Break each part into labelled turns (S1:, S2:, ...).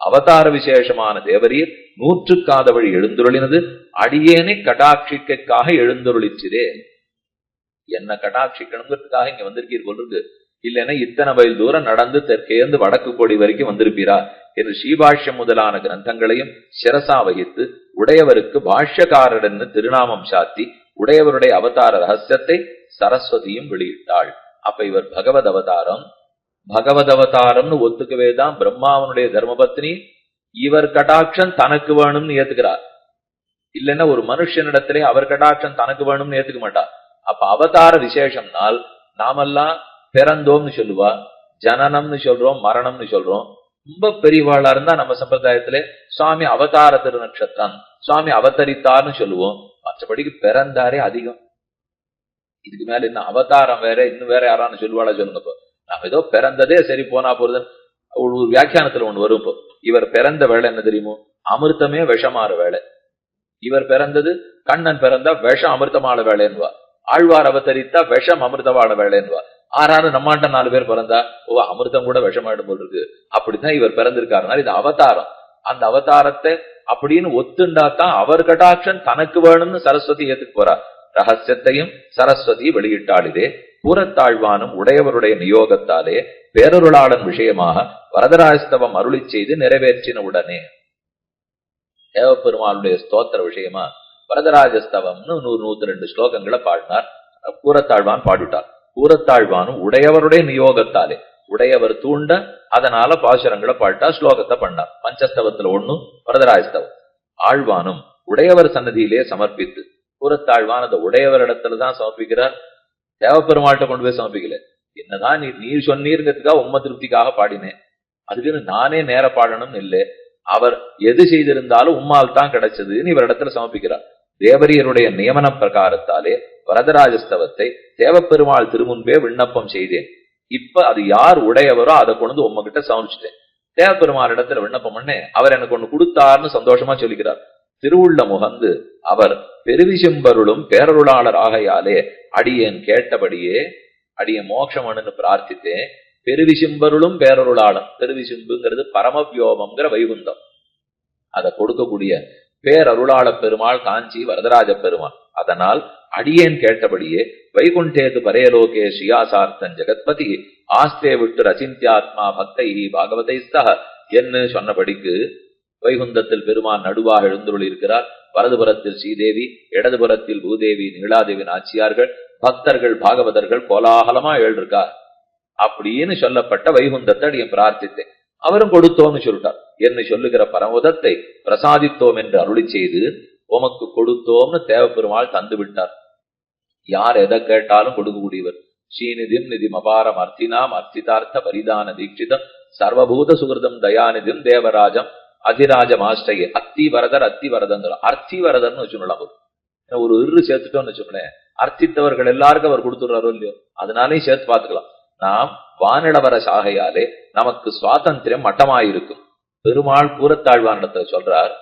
S1: அவதார விசேஷமான தேவரீர் நூற்றுக்காதவழி எழுந்துருளினது அடியேனை கடாட்சிக்காக எழுந்துருளிச்சிரே. என்ன கடாட்சிக்கணுங்கிறதுக்காக இங்க வந்திருக்கீர் கொள்ளுங்க, இல்லைன்னா இத்தனை மைல் தூரம் நடந்து தெற்கேந்து வடக்கு கோடி வரைக்கும் வந்திருப்பீரா என்று ஸ்ரீபாஷ்யம் முதலான கிரந்தங்களையும் சிரசா வகித்து உடையவருக்கு பாஷ்யக்காரன் திருநாமம் சாத்தி உடையவருடைய அவதார ரகசியத்தை சரஸ்வதியும் வெளியிட்டாள். அப்ப இவர் பகவத் அவதாரம். பகவத் அவதாரம்னு ஒத்துக்கவேதான் பிரம்மாவனுடைய தர்மபத்னி. இவர் கடாட்சம் தனக்கு வேணும்னு ஏத்துக்கிறார். இல்லைன்னா ஒரு மனுஷனிடத்திலே அவர் கடாட்சம் தனக்கு வேணும்னு ஏத்துக்க மாட்டார். அப்ப அவதார விசேஷம்னால் நாமெல்லாம் பிறந்தோம்னு சொல்லுவா, ஜனனம்னு சொல்றோம், மரணம்னு சொல்றோம். ரொம்ப பெரியவாளா இருந்தா நம்ம சம்பிரதாயத்திலே சுவாமி அவதார திருநட்சத்திரம், சுவாமி அவதரித்தார்னு சொல்லுவோம். மற்றபடிக்கு பிறந்தாரே அதிகம். இதுக்கு மேல இன்னும் அவதாரம் வேற, இன்னும் வேற யாரான்னு சொல்லுவாளா சொல்லுங்க. நம்ம ஏதோ பிறந்ததே சரி போனா போறது. ஒரு வியாக்கியானத்துல ஒண்ணு வரும். இப்போ இவர் பிறந்த வேலை என்ன தெரியுமோ, அமிர்தமே விஷமாற வேலை. இவர் பிறந்தது, கண்ணன் பிறந்தா விஷம் அமிர்தமான வேலைன்னுவா. ஆழ்வார் அவதரித்தா விஷம் அமிர்தமான வேலைன்னுவா. ஆறாறு நம்மாட்ட 4 பேர் பிறந்தா ஓ அமிர்தம் கூட விஷமாயிடும் போல் இருக்கு. அப்படித்தான் இவர் பிறந்திருக்காருனால இது அவதாரம். அந்த அவதாரத்தை அப்படின்னு ஒத்துண்டாத்தான் அவர் கடாட்சன் தனக்கு வேணும்னு சரஸ்வதி ஏத்துக்கு போறார். ரகசியத்தையும் சரஸ்வதி வெளியிட்டாளிலே பூரத்தாழ்வானும் உடையவருடைய நியோகத்தாலே பேரருளாளன் விஷயமாக வரதராஜஸ்தவம் அருளி செய்து நிறைவேற்றின உடனே தேவப்பெருமானுடைய ஸ்தோத்திர விஷயமா வரதராஜஸ்தவம்னு 102 ஸ்லோகங்களை பாடினார். பூரத்தாழ்வான் பாடிட்டார். பூரத்தாழ்வானும் உடையவருடைய நியோகத்தாலே உடையவர் தூண்ட அதனால பாசுரங்களை பாடிட்டா ஸ்லோகத்தை பண்ணார். பஞ்சஸ்தவத்துல 1 வரதராஜஸ்தவம். ஆழ்வானும் உடையவர் சன்னதியிலே சமர்ப்பித்து, பூரத்தாழ்வான் அந்த உடையவரிடத்துலதான் சமர்ப்பிக்கிறார், தேவப்பெருமாள்கிட்ட கொண்டு போய் சமர்ப்பிக்கல. என்னதான் நீர் சொன்னீர்ங்கிறதுக்காக உம்ம திருப்திக்காக பாடினேன், அதுக்குன்னு நானே நேர பாடணும்னு இல்லை. அவர் எது செய்திருந்தாலும் உம்மால் தான் கிடைச்சதுன்னு இவரிடத்துல சமர்ப்பிக்கிறார். தேவரியருடைய நியமன பிரகாரத்தாலே வரதராஜஸ்தவத்தை தேவப்பெருமாள் திருமுன்பே விண்ணப்பம் செய்தேன். இப்ப அது யார் உடையவரோ அதை கொண்டு உம்மகிட்ட சமர்ப்பிச்சிட்டேன். தேவப்பெருமாள் இடத்துல விண்ணப்பம் பண்ணேன், அவர் எனக்கு ஒண்ணு கொடுத்தாருன்னு சந்தோஷமா சொல்லிக்கிறார். திருவுள்ள முகந்து அவர் பெருவிசிம்பருளும் பேரருளாளர் ஆகையாலே அடியேன் கேட்டபடியே அடிய மோட்சமனு பிரார்த்தித்தேன். பெருவிசிம்பருளும் பேரருளாளம், பெருவிசிம்புங்கிறது பரமவியோமம்ங்கிற வைகுந்தம், அதை கொடுக்கக்கூடிய பேரருளாள பெருமாள் காஞ்சி வரதராஜ பெருமாள். அதனால் அடியேன் கேட்டபடியே வைகுண்டேது பரேலோகே ஸ்ரீயாசார்த்தன் ஜெகத்பதி ஆஸ்தே விட்டு ரசிந்தியாத்மா பக்தை பாகவதை சக என்று சொன்னபடிக்கு வைகுந்தத்தில் பெருமான் நடுவாக எழுந்துள்ள இருக்கிறார். வலதுபுறத்தில் ஸ்ரீதேவி, இடதுபுறத்தில் பூதேவி நீலாதேவி நாச்சியார்கள், பக்தர்கள் பாகவதர்கள் கோலாகலமா எழுதிருக்கார். அப்படின்னு சொல்லப்பட்ட வைகுந்தத்தை அடியேன் பிரார்த்தித்தேன். அவரும் கொடுத்தோம்னு சொல்லிட்டார். என்ன சொல்லுகிற பரமோதத்தை பிரசாதித்தோம் என்று அருளி செய்து உமக்கு கொடுத்தோம்னு தேவப்பெருமாள் தந்து விட்டார். யார் எதை கேட்டாலும் கொடுக்கக்கூடியவர். ஸ்ரீநிதிம் நிதிம் அபாரம் அர்த்தினாம் அர்த்திதார்த்த பரிதான தீட்சிதம் சர்வபூத சுகிருதம் தயாநிதிம் தேவராஜம் அதிராஜம் ஆஷ்டய அத்தி வரதர் அத்தி வரதங்கிற அர்த்தி வரதர்னு வச்சுக்கலாம். ஒரு சேர்த்துட்டோம்னு வச்சுக்கலேன், அர்த்தித்தவர்கள் எல்லாருக்கும் அவர் கொடுத்துடுறாரோ இல்லையோ, அதனாலே சேர்த்து பார்த்துக்கலாம். நாம் வானிடவர சாகையாலே நமக்கு சுவாதந்திரம் மட்டமாயிருக்கும். பெருமாள் பூரத்தாழ்வானிடத்துல சொல்றார்,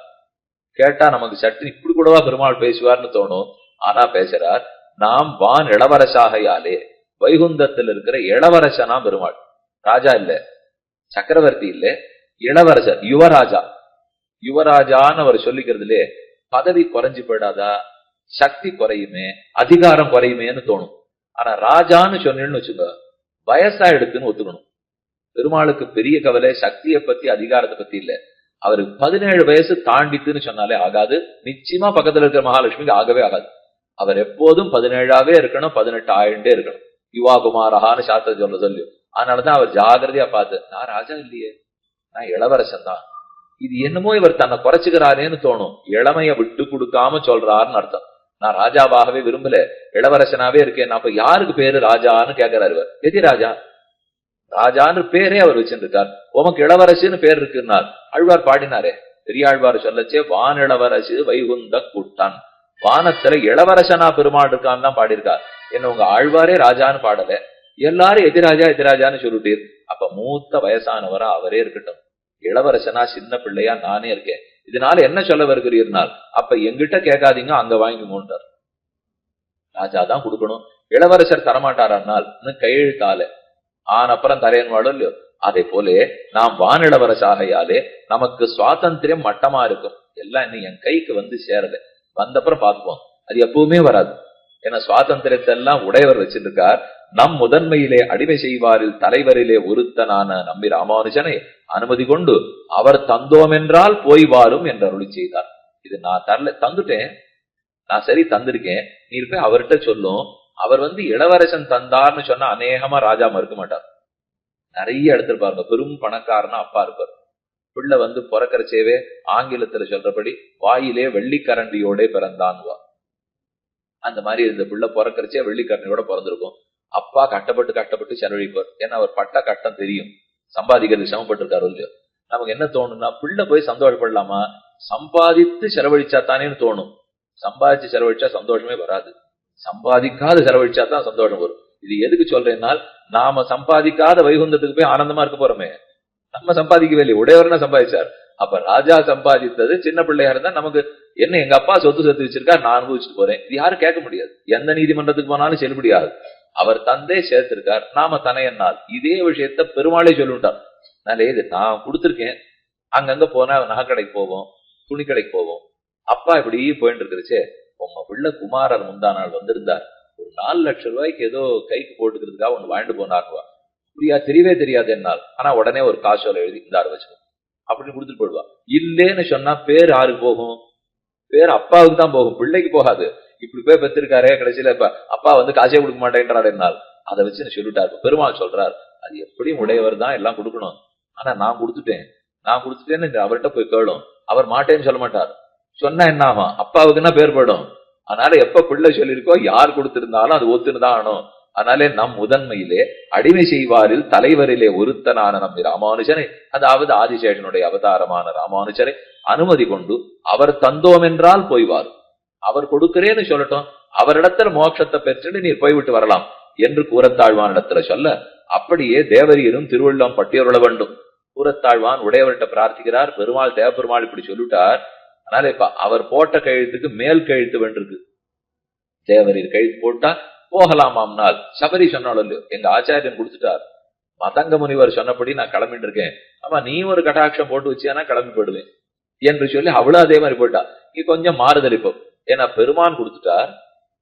S1: கேட்டா நமக்கு சட்டு இப்படி கூடவா பெருமாள் பேசுவார்னு தோணும். ஆனா பேசுறார், நாம் வான் இளவரசாகையாலே வைகுந்தத்தில் இருக்கிற இளவரசனா பெருமாள். ராஜா இல்ல, சக்கரவர்த்தி இல்ல, இளவரசர், யுவராஜா. யுவராஜான்னு அவர் சொல்லிக்கிறதுலே பதவி குறைஞ்சு போயிடாதா, சக்தி குறையுமே, அதிகாரம் குறையுமேன்னு தோணும். ஆனா ராஜான்னு சொன்னேன்னு வச்சுங்க, வயசா எடுத்துன்னு ஒத்துக்கணும். பெருமாளுக்கு பெரிய கவலை சக்தியை பத்தி அதிகாரத்தை பத்தி இல்ல. அவருக்கு 17 வயசு தாண்டித்துன்னு சொன்னாலே ஆகாது. நிச்சயமா பக்கத்துல இருக்கிற மகாலட்சுமிக்கு ஆகவே ஆகாது. அவர் எப்போதும் 17ஆவே இருக்கணும், 18 ஆயிண்டே இருக்கணும். யுவா குமாரஹான்னு சாஸ்திரம் சொல்ல சொல்லி. அதனாலதான் அவர் ஜாகிரதையா பார்த்து, நான் ராஜா இல்லையே, நான் இளவரசன் தான். இது என்னமோ இவர் தன்னை குறைச்சுக்கிறாரேன்னு தோணும். இளமைய விட்டு கொடுக்காம சொல்றாருன்னு அர்த்தம். நான் ராஜாவாகவே விரும்பல, இளவரசனாவே இருக்கேன். அப்ப யாருக்கு பேரு ராஜான்னு கேட்கிறாரு இவர். எதி ராஜா? ராஜான்னு பேரே அவர் வச்சிருக்கார். உமக்கு இளவரசுன்னு பேர் இருக்குன்னார். ஆழ்வார் பாடினாரே, பெரியாழ்வார் சொல்லச்சே வான் இளவரசு வைகுந்த கூட்டான். வானத்துல இளவரசனா பெருமாள் இருக்கான்னு தான் பாடியிருக்கார். என்ன உங்க ஆழ்வாரே ராஜான்னு பாடல, எல்லாரும் எதிராஜா எதிராஜான்னு சொல்லிட்டீர். அப்ப மூத்த வயசானவரா அவரே இருக்கட்டும், இளவரசனா சின்ன பிள்ளையா நானே இருக்கேன். இதனால என்ன சொல்ல வருகிறீர்னால், அப்ப எங்கிட்ட கேட்காதீங்க, அங்க வாங்கிக்கோன்றார். ராஜாதான் கொடுக்கணும், இளவரசர் தரமாட்டாரானால் கையெழுத்தால ஆனப்புறம் தரையன்வாடோ இல்லையோ, அதே போல நாம் வானிளவரசாகையாலே நமக்கு சுவாதந்திரம் மட்டமா இருக்கும். எல்லாம் இன்னும் என் கைக்கு வந்து சேரல, வந்தப்புறம் பார்த்துப்போம். அது எப்பவுமே வராது. ஏன்னா சுவாதந்திரத்தை எல்லாம் உடையவர் வச்சிருக்கார். நம் முதன்மையிலே அடிமை செய்வாரில் தலைவரிலே ஒருத்தனான நம்பி ராமானுஜனை அனுமதி கொண்டு அவர் தந்தோம் என்றால் போய் வாரும் என்று அருளி செய்தார். இது நான் தரல, தந்துட்டேன், நான் சரி தந்திருக்கேன், நீ போய் அவர்கிட்ட சொல்லும். அவர் இளவரசன் தந்தார்னு சொன்னா அநேகமா ராஜா மறுக்க மாட்டார். நிறைய எடுத்திருப்பாருங்க. பெரும் பணக்காரனா அப்பா இருப்பார். பிள்ளை பிறக்கிறச்சேவே ஆங்கிலத்துல சொல்றபடி வாயிலே வெள்ளிக்கரண்டியோட பிறந்தான்வா. அந்த மாதிரி இந்த பிள்ளை பிறக்கிறச்சே வெள்ளிக்கரண்டியோட பிறந்திருக்கும். அப்பா கஷ்டப்பட்டு செலவழிப்பார். ஏன்னா அவர் பட்ட கட்டம் தெரியும், சம்பாதிக்கிறது சிரமப்பட்டு இருக்காரு இல்லையோ. நமக்கு என்ன தோணும்னா, பிள்ளை போய் சந்தோஷப்படலாமா, சம்பாதித்து செலவழிச்சா தானேன்னு தோணும். சம்பாதிச்சு செலவழிச்சா சந்தோஷமே வராது. சம்பாதிக்காத செலவழிச்சா தான் சந்தோஷம் வரும். இது எதுக்கு சொல்றேன்னா, நாம சம்பாதிக்காத வைகுந்தத்துக்கு போய் ஆனந்தமா இருக்க போறோமே. நம்ம சம்பாதிக்கவே இல்லை, உடையவர்னா சம்பாதிச்சார். அப்ப ராஜா சம்பாதித்தது சின்ன பிள்ளையா இருந்தா நமக்கு என்ன, எங்க அப்பா சொத்து சேர்த்து வச்சிருக்கா, நான் அனுபவிச்சுட்டு போறேன், இது யாரும் கேட்க முடியாது. எந்த நீதிமன்றத்துக்கு போனாலும் செல்லுபடியாது. அவர் தந்தே சேர்த்திருக்கார், நாம தனையன்னால். இதே விஷயத்த பெருமாளே சொல்லிட்டார். இது நான் கொடுத்திருக்கேன், அங்கங்க போனா நகைக்கடைக்கு போவோம், துணி கடைக்கு போவோம். அப்பா இப்படி போயிட்டு இருக்கிறச்சே, உங்க பிள்ளை குமாரர் முந்தா நாள் வந்திருந்தார், ஒரு 4 லட்சம் ரூபாய்க்கு ஏதோ கைக்கு போட்டுக்கிறதுக்காக ஒண்ணு வாங்கிட்டு போனாருவா. அப்படியா, தெரியவே தெரியாது என்னால். ஆனா உடனே ஒரு காசோலை எழுதி இந்தாரு வச்சுக்கோ அப்படின்னு கொடுத்துட்டு போடுவா. இல்லேன்னு சொன்னா பேர் யாருக்கு போகும்? பேர் அப்பாவுக்கு தான் போகும், பிள்ளைக்கு போகாது. இப்படி போய் பெற்றிருக்காரே, கடைசியில இப்ப அப்பா காசே கொடுக்க மாட்டேன்றாரு என்னால். அதை வச்சு சொல்லிட்டாரு. பெருமாள் சொல்றார், அது எப்படியும் உடையவர் தான் எல்லாம் கொடுக்கணும். ஆனா நான் கொடுத்துட்டேன்னு அவர்கிட்ட போய் கேளும். அவர் மாட்டேன்னு சொல்ல மாட்டார். சொன்னா என்ன ஆகும், அப்பாவுக்குன்னா பேர் போயிடும். அதனால எப்ப பிள்ளை சொல்லியிருக்கோ, யார் கொடுத்திருந்தாலும் அது ஒத்துனுதான் ஆனும். அதனாலே நம் முதன்மையிலே அடிமை செய்வாரில் தலைவரிலே ஒருத்தனான நம்பி ராமானுஜனை, அதாவது ஆதிசேஷனுடைய அவதாரமான ராமானுஜரை அனுமதி கொண்டு அவர் தந்தோம் என்றால் போய்வார். அவர் கொடுக்கிறேன்னு சொல்லட்டும், அவரிடத்துல மோட்சத்தை பெற்றுட்டு நீர் போய்விட்டு வரலாம் என்று கூறத்தாழ்வான் இடத்துல சொல்ல, அப்படியே தேவரீரும் திருவள்ளம் பட்டியருள வேண்டும். கூறத்தாழ்வான் உடையவர்கிட்ட பிரார்த்திக்கிறார். பெருமாள் தேவபெருமாள் இப்படி சொல்லிட்டார். அதனால இப்ப அவர் போட்ட கழுத்துக்கு மேல் கழுத்து வென்றிருக்கு. தேவரீர் கழுத்து போட்டா போகலாமாம்னால் சபரி சொன்னாலும் இல்லையோ, எங்க ஆச்சாரியன் கொடுத்துட்டார். மதங்க முனிவர் சொன்னபடி நான் கிளம்பிட்டு இருக்கேன், ஆமா நீ ஒரு கடாட்சம் போட்டு வச்சியானா கிளம்பி போயிடுவேன் என்று சொல்லி அவளும் அதே மாதிரி போயிட்டா. நீ கொஞ்சம் மாறுதல் இப்போ, ஏன்னா பெருமான் கொடுத்துட்டார்,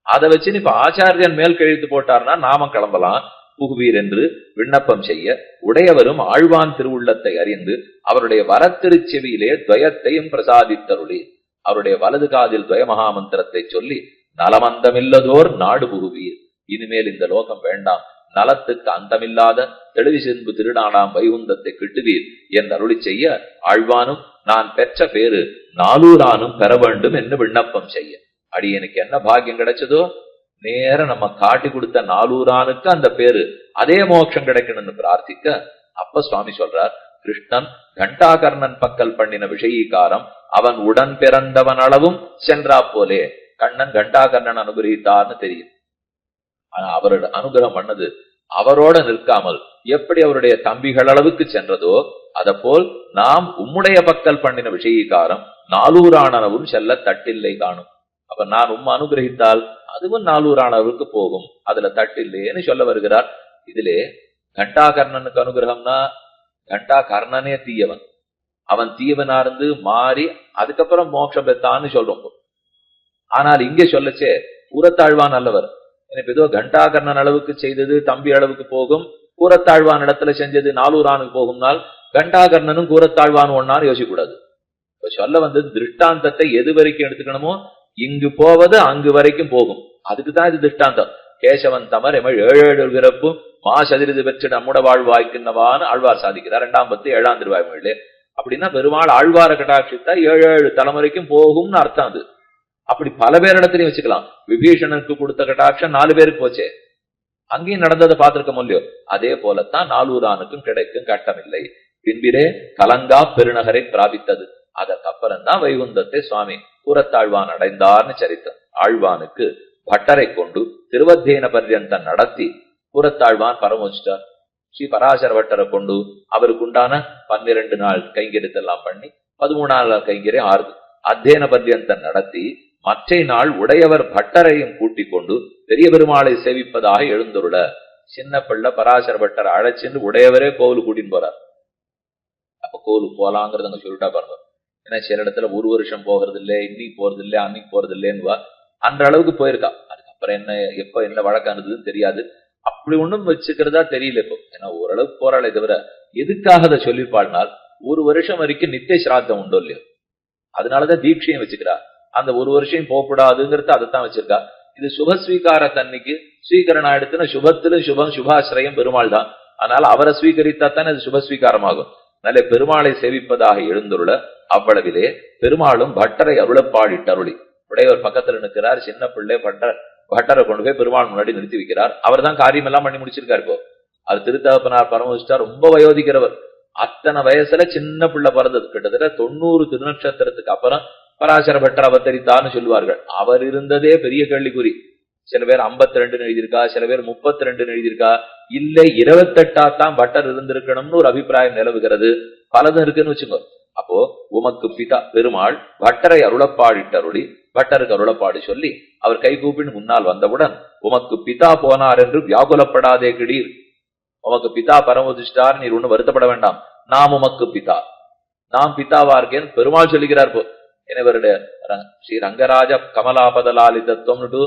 S1: அதை வச்சு இப்ப ஆச்சாரியன் மேல் கழுத்து போட்டார்னா நாம கிளம்பலாம் புகுவீர் என்று விண்ணப்பம் செய்ய, உடையவரும் ஆழ்வான் திருவுள்ளத்தை அறிந்து அவருடைய வரத்திருச்செவியிலே துவயத்தையும் பிரசாதித்தருளி, அவருடைய வலது காதில் துவய மகாமந்திரத்தை சொல்லி, நலமந்தமில்லதோர் நாடு புகுவீர், இனிமேல் இந்த லோகம் வேண்டாம், நலத்துக்கு அந்தமில்லாத தெளிவு சென்பு திருநாடாம் வைகுந்தத்தை கிட்டுவீர் என்று அருளி செய்ய, ஆழ்வானும் நான் பெற்ற பேரு நாலூரானும் பெற வேண்டும் என்று விண்ணப்பம் செய்ய, அடியனுக்கு என்ன பாக்கியம் கிடைச்சதோ நேர நம்ம காட்டி கொடுத்த நாலூரானுக்கு அந்த பேரு அதே மோட்சம் கிடைக்கணும்னு பிரார்த்திக்க, அப்ப சுவாமி சொல்றார், கிருஷ்ணன் கண்டாகர்ணன் பக்கல் பண்ணின விஷயீகாரம் அவன் உடன் பிறந்தவன் அளவும் சென்றா போலே. கண்ணன் கண்டாகர்ணன் அனுகிரகித்தார்னு தெரியும். ஆனா அவரோட அனுகிரகம் பண்ணது அவரோட நிற்காமல் எப்படி அவருடைய தம்பிகள் அளவுக்கு சென்றதோ, அத போல் நாம் உம்முடைய பக்கல் பண்ணின விஷயீகாரம் நாலூரானவும் செல்ல தட்டில்லை காணும். அப்ப நான் அனுகிரகித்தால் அதுவும் நாலூரானவுக்கு போகும், அதுல தட்டில்லைன்னு சொல்ல வருகிறார். இதிலே கண்டாகர்ணனுக்கு அனுகிரகம்னா, கண்டாகர்ணனே தீயவன், அவன் தீயவனா இருந்து மாறி அதுக்கப்புறம் மோட்சம் பெற்றான்னு சொல்றோம். ஆனால் இங்கே சொல்லச்சே கூறத்தாழ்வான் அல்லவர். எனக்கு ஏதோ கண்டாகர்ணன் அளவுக்கு செய்தது தம்பி அளவுக்கு போகும், கூறத்தாழ்வான் இடத்துல செஞ்சது நாலூரானுக்கு போகும்னால் கண்டாகர்ணனும் கூறத்தாழ்வான் ஒன்னான்னு யோசிக்க கூடாது. இப்ப சொல்ல திருஷ்டாந்தத்தை எது வரைக்கும் எடுத்துக்கணுமோ, இங்கு போவது அங்கு வரைக்கும் போகும், அதுக்குதான் இது திருஷ்டாந்தம். கேசவன் தமர் எமள் 7 பிறப்பும் மாசதிரிது பெற்று நம்முட வாழ்வாய்க்குன்னவான்னு ஆழ்வார் சாதிக்கிறார் 2ஆம் பத்து 7ஆம் திருவாய்மொழியிலே. அப்படின்னா பெருமாள் ஆழ்வார கடாட்சித்தா 7 தலைமுறைக்கும் போகும்னு அர்த்தம். அது அப்படி பல பேரிடத்திலையும் வச்சுக்கலாம். விபீஷணனுக்கு கொடுத்த கடாட்சம் 4 பேருக்கு போச்சே, அங்கேயும் நடந்ததை பார்த்திருக்க முடியும். அதே போலத்தான் நாலூரானுக்கும் கிடைக்கும், கட்டமில்லை. பின்பிரே கலங்கா பெருநகரை பிராபித்தது. அதற்கப்புறம் தான் வைகுந்தத்தை சுவாமி கூறத்தாழ்வான் அடைந்தார்னு சரித்தம். ஆழ்வானுக்கு பட்டரை கொண்டு திருவத்தேன பர்யந்தம் நடத்தி கூறத்தாழ்வான் பரமோச்சிட்டார். ஸ்ரீ பராசர பட்டரை கொண்டு அவருக்கு உண்டான 12 நாள் கைங்கரியத்தெல்லாம் பண்ணி 13ஆம் நாள் கைங்கரியம் 6 அத்தியன பர்யந்தம் நடத்தி, மற்ற நாள் உடையவர் பட்டரையும் கூட்டிக் கொண்டு பெரிய பெருமாளை சேவிப்பதாக எழுந்துருள சின்ன பிள்ளை பராசர பட்டரை அழைச்சிட்டு உடையவரே கோவிலுக்கு கூட்டின்னு போறார். அப்ப கோவிலுக்கு போலாங்கிறத அங்க சொல்லிட்டா பாருங்க. ஏன்னா சில இடத்துல ஒரு வருஷம் போகிறது இல்லை, இன்னைக்கு போறது இல்லை, அன்னைக்கு போறது இல்லைன்னு அன்ற அளவுக்கு போயிருக்கா. அதுக்கப்புறம் என்ன எப்ப என்ன வழக்கானதுன்னு தெரியாது. அப்படி ஒண்ணும் வச்சுக்கிறதா தெரியல இப்போ. ஏன்னா ஓரளவுக்கு போராளே தவிர எதுக்காக அதை சொல்லிருப்பாள்னால், ஒரு வருஷம் வரைக்கும் நித்திய சிராத்தம் உண்டோ இல்லையோ, அதனாலதான் தீட்சையும் வச்சுக்கிறா. அந்த ஒரு வருஷம் போகக்கூடாதுங்கிறது அதைத்தான் வச்சிருக்கா. இது சுபஸ்வீகார தன்னைக்கு ஸ்வீகரணம் ஆயிடுத்துன்னா சுபத்திலும் சுபம் சுபாசிரயம் பெருமாள் தான். அதனால அவரை ஸ்வீகரித்தா தானே அது சுபஸ்வீகாரமாகும். நல்ல பெருமாளை சேவிப்பதாக எழுந்துள்ள அவ்வளவிலே பெருமாளும் பட்டரை அருளப்பாடிட்டருளி. உடையவர் பக்கத்துல நிற்கிறார். சின்ன பிள்ளை பட்டரை கொண்டு போய் பெருமாள் முன்னாடி நிறுத்தி வைக்கிறார். அவர் தான் காரியம் எல்லாம் பண்ணி முடிச்சிருக்காரு. இப்போ அது திருத்தகப்பனார் பரமசிட்டார், ரொம்ப வயோதிக்கிறவர். அத்தனை வயசுல சின்ன பிள்ளை பிறந்தது. கிட்டத்தட்ட 90 திருநட்சத்திரத்துக்கு அப்புறம் பராசர பட்டர் அவதரித்தான்னு சொல்லுவார்கள். அவர் இருந்ததே பெரிய கேள்விக்குறி. சில பேர் 52 எழுதியிருக்கா, சில பேர் 32 எழுதியிருக்கா, இல்ல 28 பட்டர் இருந்திருக்கணும்னு ஒரு அபிப்பிராயம் நிலவுகிறது. பலதும் இருக்குன்னு வச்சுக்கோ. அப்போ உமக்கு பிதா பெருமாள் பட்டரை அருளப்பாடிட்டருளி பட்டருக்கு அருளப்பாடு சொல்லி அவர் கை கூப்பின்னு முன்னால் வந்தவுடன், உமக்கு பிதா போனார் என்று வியாகுலப்படாதே கிடீர். உமக்கு பிதா பரமதிஷ்டார், நீர் ஒண்ணு வருத்தப்பட வேண்டாம். நாம் உமக்கு பிதா, நாம் பிதாவா இருக்கேன்னு பெருமாள் சொல்லிக்கிறார். போ என்னவருடைய ஸ்ரீ ரங்கராஜ கமலாபதலாலிதத்துவம்னுட்டு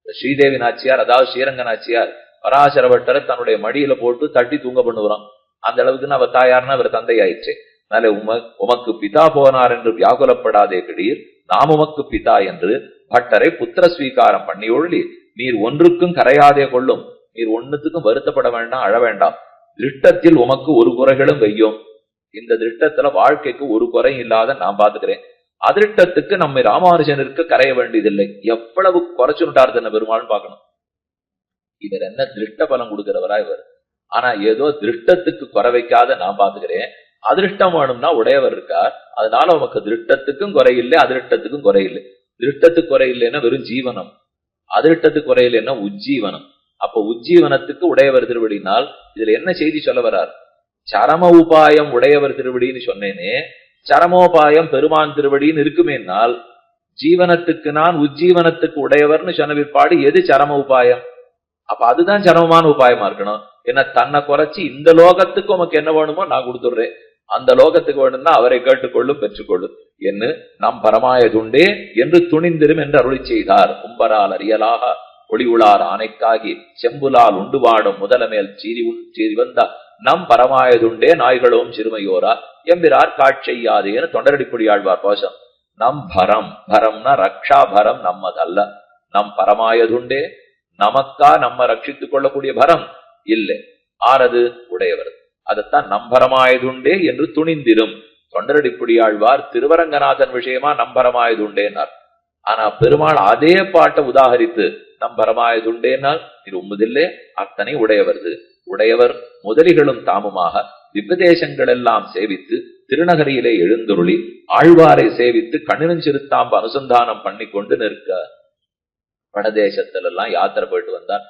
S1: ஸ்ரீதேவி நாச்சியார், அதாவது ஸ்ரீரங்க நாச்சியார் பராசர பட்டரை தன்னுடைய மடியில போட்டு தட்டி தூங்க பண்ணுவான். அந்த அளவுக்குன்னு அவர் தாயார்னா அவர் தந்தை ஆயிடுச்சு. அதனால உமக்கு பிதா போனார் என்று வியாகுலப்படாதே கிடீர், நாம் உமக்கு பிதா என்று பட்டரை புத்திர ஸ்வீகாரம் பண்ணி ஒழி, நீர் ஒன்றுக்கும் கரையாதே கொள்ளும், நீர் ஒன்னுத்துக்கும் வருத்தப்பட வேண்டாம், அழ வேண்டாம். திருட்டத்தில் உமக்கு ஒரு குறைகளும் வையோம். இந்த திருட்டத்துல வாழ்க்கைக்கு ஒரு குறையும் இல்லாத நான் பாத்துக்கிறேன். அதிருட்டத்துக்கு நம்மை ராமானுஜனுக்கு கரைய வேண்டியதில்லை. எவ்வளவு குறைச்சுட்டார் தன்னை பெருமாள்னு பாக்கணும். இவர் என்ன திருஷ்ட பலம் கொடுக்கிறவரா இவர்? ஆனா ஏதோ திருஷ்டத்துக்கு குறை வைக்காத நான் பாத்துக்கிறேன். அதிருஷ்டம் வேணும்னா உடையவர் இருக்கார். அதனால உமக்கு திருஷ்டத்துக்கும் குறையில்லை, அதிருஷ்டத்துக்கும் குறையில்லை. திருஷ்டத்துக்கு குறையில்லைன்னா வெறும் ஜீவனம், அதிருஷ்டத்துக்கு குறையில்லைன்னா உஜ்ஜீவனம். அப்ப உஜ்ஜீவனத்துக்கு உடையவர் திருவடினால் இதுல என்ன செய்தி சொல்ல வர்றார்? சரம உபாயம் உடையவர் திருவடின்னு சொன்னேனே, சரமோபாயம் பெருமான் திருவடின்னு இருக்குமேனால் ஜீவனத்துக்கு நான் உஜ்ஜீவனத்துக்கு உடையவர்னு சொன்ன பிற்பாடு எது சரம உபாயம்? அப்ப அதுதான் சரமமான உபாயமா இருக்கணும். என்ன தன்னை குறைச்சி இந்த லோகத்துக்கு உமக்கு என்ன வேணுமோ நான் கொடுத்துடுறேன், அந்த லோகத்துக்கு வேணும்னா அவரை கேட்டுக்கொள்ளும் பெற்றுக்கொள்ளும் என்று நம் பரமாயதுண்டே என்று துணிந்திரும் என்று அருளி செய்தார். கும்பரால் அறியலாக ஒளி உளார் ஆனைக்காகி செம்புலால் உண்டு வாடும் முதலமேல் சீறி வந்த நம் பரமாயதுண்டே நாய்களும் சிறுமையோரா எம்பிரார் காட்செய்யாதேன்னு தொண்டரடிப்பொடி ஆழ்வார் கோஷம். நம் பரம், பரம்னா ரக்ஷா பரம் நம்மதல்ல, நம் பரமாயதுண்டே, நமக்கா நம்ம ரட்சித்துக் கொள்ளக்கூடிய பரம் இல்லை. ஆறது உடையவர். அதைத்தான் நம்பரமாயதுண்டே என்று துணிந்திரும். தொண்டரடிப்பொடி ஆழ்வார் திருவரங்கநாதன் விஷயமா நம்பரமாயதுண்டேனார். ஆனா பெருமாள் அதே பாட்டை உதாகரித்து நம்பரமாயதுண்டேனால் இது உண்மதில்லே, அத்தனை உடையவர்து. உடையவர் முதலிகளும் தாமுமாக திவ்யதேசங்கள் எல்லாம் சேவித்து திருநகரியிலே எழுந்துருளி ஆழ்வாரை சேவித்து கண்ணினஞ்சிறுத்தாம்பு அனுசந்தானம் பண்ணி கொண்டு நிற்க. வடதேசத்துல எல்லாம் யாத்திரை போயிட்டு வந்தார்.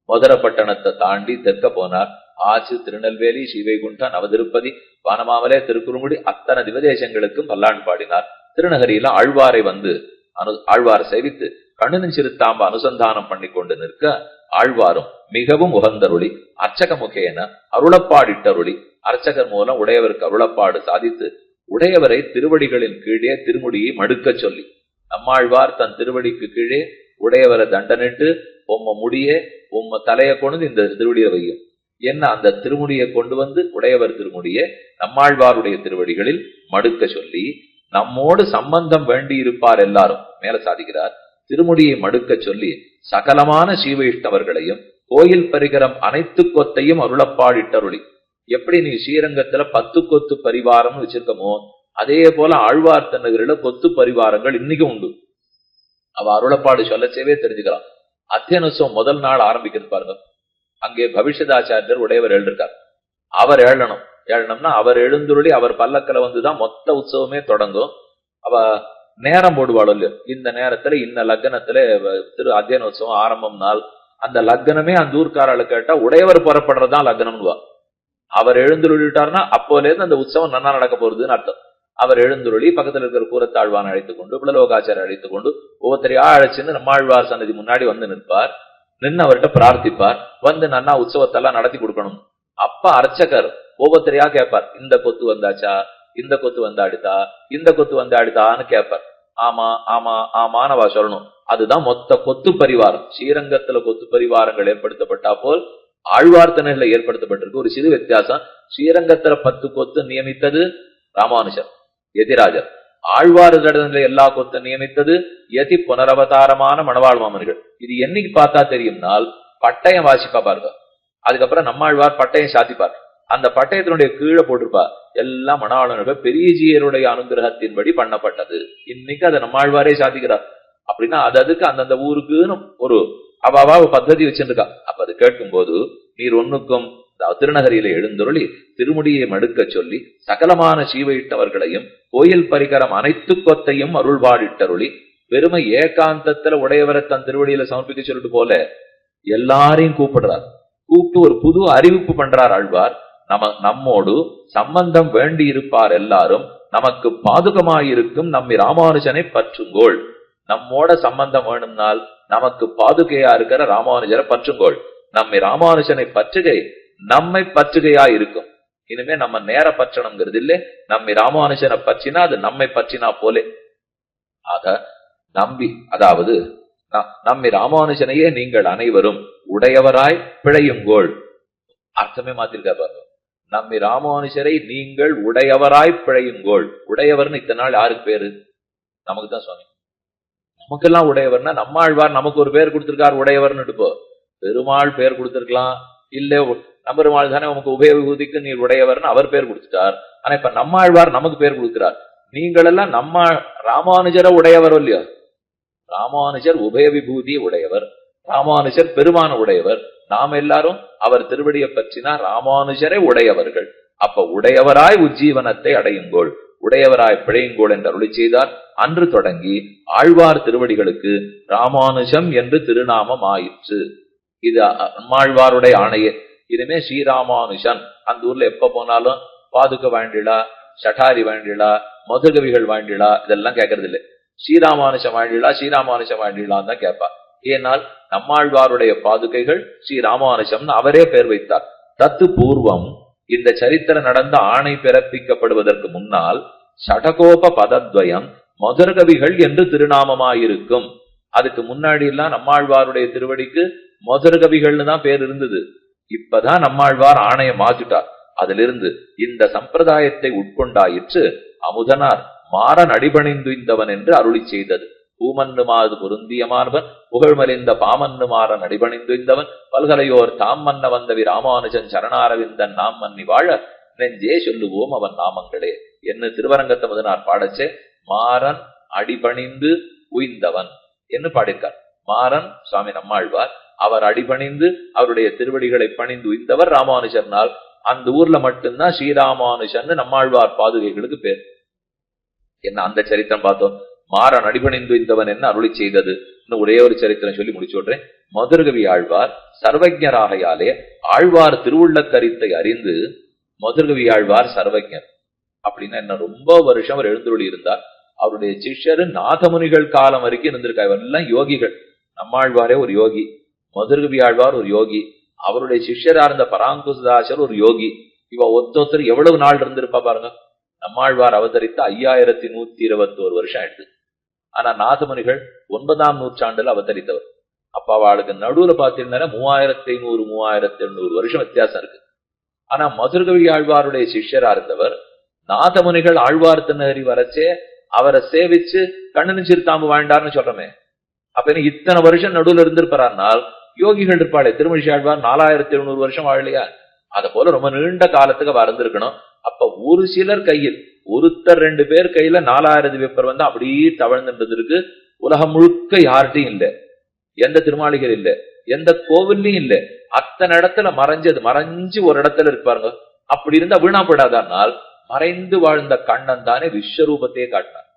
S1: மதுரப்பட்டணத்தை தாண்டி தெற்க போனார். ஆச்சு திருநெல்வேலி, ஸ்ரீவைகுண்டம், நவதிருப்பதி, வானமாமலே, திருக்குறுங்குடி அத்தனை திவதேசங்களுக்கும் பல்லாண்டு பாடினார். திருநகரியில ஆழ்வாரை வந்து ஆழ்வாரை சேவித்து கண்ணினஞ்சிறுத்தாம்பு அனுசந்தானம் பண்ணி கொண்டு நிற்க ஆழ்வாரும் மிகவும் உகந்தருளி அர்ச்சக முகேன அருளப்பாடிட்டருளி அர்ச்சகர் மூலம் உடையவருக்கு அருளப்பாடு சாதித்து உடையவரை திருவடிகளின் கீழே திருமுடியை மடுக்க சொல்லி, நம்மாழ்வார் தன் திருவடிக்கு கீழே உடையவரை தண்டனிட்டு உம்ம முடியே உம்ம தலையை கொண்டு இந்த திருவடியை வையும் என்ன அந்த திருமுடியை கொண்டு வந்து உடையவர் திருமுடியை நம்மாழ்வாருடைய திருவடிகளில் மடுக்க சொல்லி நம்மோடு சம்பந்தம் வேண்டி இருப்பார் எல்லாரும் மேல சாதிக்கிறார். திருமுடியை மடுக்க சொல்லி சகலமான சீவைஷ்ணவர்களையும் கோயில் பரிகரம் அனைத்து கொத்தையும் அருளப்பாடிட்டருளி. எப்படி நீ ஸ்ரீரங்கத்துல 10 கொத்து பரிவாரம் வச்சிருக்கமோ அதே போல ஆழ்வார் தன்னகரில கொத்து பரிவாரங்கள் இன்னைக்கும் உண்டு. அவ அருளப்பாடு சொல்லச்சேவே தெரிஞ்சுக்கலாம். அத்தியனோத்சவம் முதல் நாள் ஆரம்பிக்கிறது பாருங்க. அங்கே பவிஷ்யதாச்சாரியர் உடையவர் எழுதிருக்கார். அவர் ஏழனம்னா அவர் எழுந்துருளி அவர் பல்லக்கில வந்துதான் மொத்த உற்சவமே தொடங்கும். அவ நேரம் போடுவாள் இல்லையோ, இந்த நேரத்துல இந்த லக்னத்துல திரு அத்தியனோத்சவம் ஆரம்பம் நாள், அந்த லக்னமே அந்த ஊர்க்காரால கேட்டா உடையவர் புறப்படுறதுதான் லக்னம்னுவா. அவர் எழுந்துருளிட்டார்னா அப்போல இருந்து அந்த உற்சவம் நன்னா நடக்க போறதுன்னு அர்த்தம். அவர் எழுந்துருளி பக்கத்துல இருக்கிற கூரத்தாழ்வான் அழைத்துக் கொண்டு பிளலோகாச்சாரியர் அழைத்துக் கொண்டு ஒவ்வொருத்தரையா அழைச்சுன்னு நம்மாழ்வார் சன்னதி முன்னாடி வந்து நிற்பார். நின்று அவர்கிட்ட பிரார்த்திப்பார். வந்து நன்னா உற்சவத்தெல்லாம் நடத்தி கொடுக்கணும். அப்ப அர்ச்சகர் ஒவ்வொருத்தரையா கேட்பார், இந்த கொத்து வந்தாச்சா, இந்த கொத்து வந்தாடுதா, இந்த கொத்து வந்தாடுதான்னு கேட்பார். ஆமா ஆமா ஆமான்னு சொல்லணும். அதுதான் மொத்த கொத்து பரிவாரம். ஸ்ரீரங்கத்துல கொத்து பரிவாரங்கள் ஏற்படுத்தப்பட்டா போல் ஆழ்வார்த்தனைகளை ஏற்படுத்தப்பட்டிருக்கு. ஒரு சிறு வித்தியாசம், ஸ்ரீரங்கத்துல 10 கொத்து நியமித்தது ராமானுஜர் யதிராஜர், ஆழ்வார்களிடத்துல எல்லா கொத்து நியமித்தது யதி புனரவதாரமான மணவாழ் மாமன்கள். இது என்னைக்கு பார்த்தா தெரியும்னால் பட்டயம் வாசிப்பா பாருங்க. அதுக்கப்புறம் நம்மாழ்வார் பட்டயம் சாத்திப்பார். அந்த பட்டயத்தினுடைய கீழே போட்டிருப்பா எல்லாம் மணவாளர்கள் பெரியஜியருடைய அனுகிரகத்தின்படி பண்ணப்பட்டது. இன்னைக்கு அதை நம்மாழ்வாரே சாதிக்கிறார். அப்படின்னா அதுக்கு அந்தந்த ஊருக்குன்னு ஒரு அவாவா பద్ధதி வச்சிருக்கா. அப்ப அது கேட்கும் போது நீர் ஒன்னுக்கும் திருநகரியில எழுந்தருளி திருமுடியை மடுக்க சொல்லி சகலமான சீவையிட்டவர்களையும் கோயில் பரிகரம் அனைத்து கொத்தையும் அருள்வாடிட்டருளி பெருமை ஏகாந்தத்துல உடையவரை தன் திருவடியில சமர்ப்பிக்க சொல்லிட்டு போல எல்லாரையும் கூப்பிடுறார். கூப்பிட்டு ஒரு புது அறிவிப்பு பண்றார் ஆழ்வார். நம்மோடு சம்பந்தம் வேண்டி இருப்பார் எல்லாரும் நமக்கு பாதுகமாயிருக்கும் நம்மி ராமானுஜனை பற்றுங்கோள். நம்மோட சம்பந்தம் வேணும்னால் நமக்கு பாதுகையா இருக்கிற ராமானுஜரை பற்றுங்கோள். நம்மை ராமானுஜனை பற்றுகை நம்மை பற்றுகையா இருக்கும். இனிமே நம்ம நேர பற்றணுங்கிறது இல்லை, நம்மை ராமானுஜனை பற்றினா அது நம்மை பற்றினா போலே. ஆக நம்பி, அதாவது நம்மை ராமானுஜனையே நீங்கள் அனைவரும் உடையவராய் பிழையுங்கோள். அர்த்தமே மாத்திருக்கா பாருங்க. நம்மை ராமானுஜரை நீங்கள் உடையவராய் பிழையுங்கோள். உடையவர்னு இத்தனை நாள் யாருக்கு பேரு? நமக்கு தான் சுவாமி. நமக்கெல்லாம் உடையவர்னா நம்மாழ்வார் நமக்கு ஒரு பேர் கொடுத்திருக்கார் உடையவர்னு. போ பெருமாள் பேர் கொடுத்திருக்கலாம், இல்ல நம்பெருமாள் தானே நமக்கு உபய விபூதிக்கு நீர் உடையவர்னு அவர் பேர் கொடுத்துட்டார். ஆனா இப்ப நம்மாழ்வார் நமக்கு பேர் கொடுக்கிறார். நீங்கள் எல்லாம் நம்ம ராமானுஜரை உடையவர் இல்லையா? ராமானுஜர் உபய விபூதி உடையவர், ராமானுஜர் பெருமான உடையவர். நாம் எல்லாரும் அவர் திருவடியை பற்றினா ராமானுஜரை உடையவர்கள். அப்ப உடையவராய் உஜ்ஜீவனத்தை அடையுங்கோள், உடையவராய் பிழையுங்கோள் என்று அருளி செய்தார். அன்று தொடங்கி ஆழ்வார் திருவடிகளுக்கு ராமானுஜம் என்று திருநாமம் ஆயிற்று. இது நம்மாழ்வாருடைய ஆணையே. இனிமே ஸ்ரீராமானுஜன். அந்த ஊர்ல எப்ப போனாலும் பாதுக வாண்டிலா, சட்டாரி வாண்டிலா, மதுகவிகள் வாண்டிலா இதெல்லாம் கேட்கறது இல்லை. ஸ்ரீராமானுஜம் வாண்டிலா, ஸ்ரீராமானுஜம் வாண்டிலான்னு தான் கேட்பா. ஏனால் நம்மாழ்வாருடைய பாதுகைகள் ஸ்ரீராமானுஜம்னு அவரே பெயர் வைத்தார். தத்து பூர்வம், இந்த சரித்திரம் நடந்த ஆணை பிறப்பிக்கப்படுவதற்கு முன்னால் சடகோப பதத்வயம் மதுரகவிகள் என்று திருநாமமாயிருக்கும். அதுக்கு முன்னாடி எல்லாம் நம்மாழ்வாருடைய திருவடிக்கு மதுரகவிகள்னு தான் பேர் இருந்தது. இப்பதான் நம்மாழ்வார் ஆணையை மாற்றிட்டார். அதிலிருந்து இந்த சம்பிரதாயத்தை உட்கொண்டாயிற்று அமுதனார் மாறன் அடிபணிந்துய்ந்தவன் என்று அருளி செய்தது. பூமன்னுமாது பொருந்திய மார்பன் புகழ்மறிந்த பாமன்னு மாறன் அடிபணிந்துய்ந்தவன் பல்கலையோர் தாம் மன்ன வந்தவி ராமானுஜன் சரணாரவிந்தன் நாம் மன்னி வாழ நெஞ்சே சொல்லுவோம் அவன் நாமங்களே என்று திருவரங்கத்த முதனார் பாடச்சே மாறன் அடிபணிந்து உய்ந்தவன் என்று பாடியிருக்கார். மாறன் சுவாமி நம்மாழ்வார், அவர் அடிபணிந்து அவருடைய திருவடிகளை பணிந்து உய்ந்தவர் ராமானுஜர்னால் அந்த ஊர்ல மட்டும்தான் ஸ்ரீராமானுஜன் நம்மாழ்வார் பாதுகைகளுக்கு பேர். என்ன அந்த சரித்திரம் பார்த்தோம். மாறன் அடிபணிந்து உய்ந்தவன் என்ன அருளி செய்தது. இன்னும் ஒரே ஒரு சரித்திரம் சொல்லி முடிச்சு விடுறேன். மதுரகவி ஆழ்வார் சர்வஜராகையாலே ஆழ்வார் திருவுள்ளக்கரித்தை அறிந்து மதுரகவி ஆழ்வார் சர்வஜர் அப்படின்னா என்ன, ரொம்ப வருஷம் அவர் எழுந்துள்ளி இருந்தார். அவருடைய சிஷ்யரு நாதமுனிகள் காலம் வரைக்கும் இருந்திருக்கா. இவரெல்லாம் யோகிகள். நம்மாழ்வாரே ஒரு யோகி, மதுரகவி ஆழ்வார் ஒரு யோகி, அவருடைய சிஷ்யரா இருந்த பராங்குசதாசர் ஒரு யோகி. இவ ஒத்தொத்தர் எவ்வளவு நாள் இருந்திருப்பா பாருங்க. நம்மாழ்வார் அவதரித்த 5121 வருஷம் ஆயிடுது. ஆனா நாதமுனிகள் 9ஆம் நூற்றாண்டுல அவதரித்தவர். அப்ப அவளுக்கு நடுவுல பாத்தீங்கன்னா 3500 3800 வருஷம் வித்தியாசம் இருக்கு. ஆனா மதுரகவி ஆழ்வாருடைய சிஷ்யரா இருந்தவர் நாதமுனிகள் ஆழ்வார் திருநகரி வரச்சே அவரை சேவிச்சு கண்ணு சிறுத்தாம்பு வாழ்ந்தார்னு சொல்றமே. அப்ப இத்தனை வருஷம் நடுவுல இருந்திருப்பாரால் யோகிகள் இருப்பாளே. திருமழிசை ஆழ்வார் 4700 வருஷம் வாழலையா? அத போல ரொம்ப நீண்ட காலத்துக்கு வறந்திருக்கணும். அப்ப ஒரு சிலர் கையில், ஒருத்தர் 2 பேர் கையில 4000 வெப்பர் வந்து அப்படியே தவழ்ந்துன்றது இருக்கு. உலகம் முழுக்க யார்கிட்டையும் இல்ல, எந்த திருமாளிகள் இல்ல, எந்த கோவில்லையும் இல்ல. அத்தனை இடத்துல மறைஞ்சு ஒரு இடத்துல இருப்பாருங்க. அப்படி இருந்தா வீணா போயிடாதானால் மறைந்து வாழ்ந்த கண்ணன் தானே விஸ்வரூபத்தையே காட்டினார்.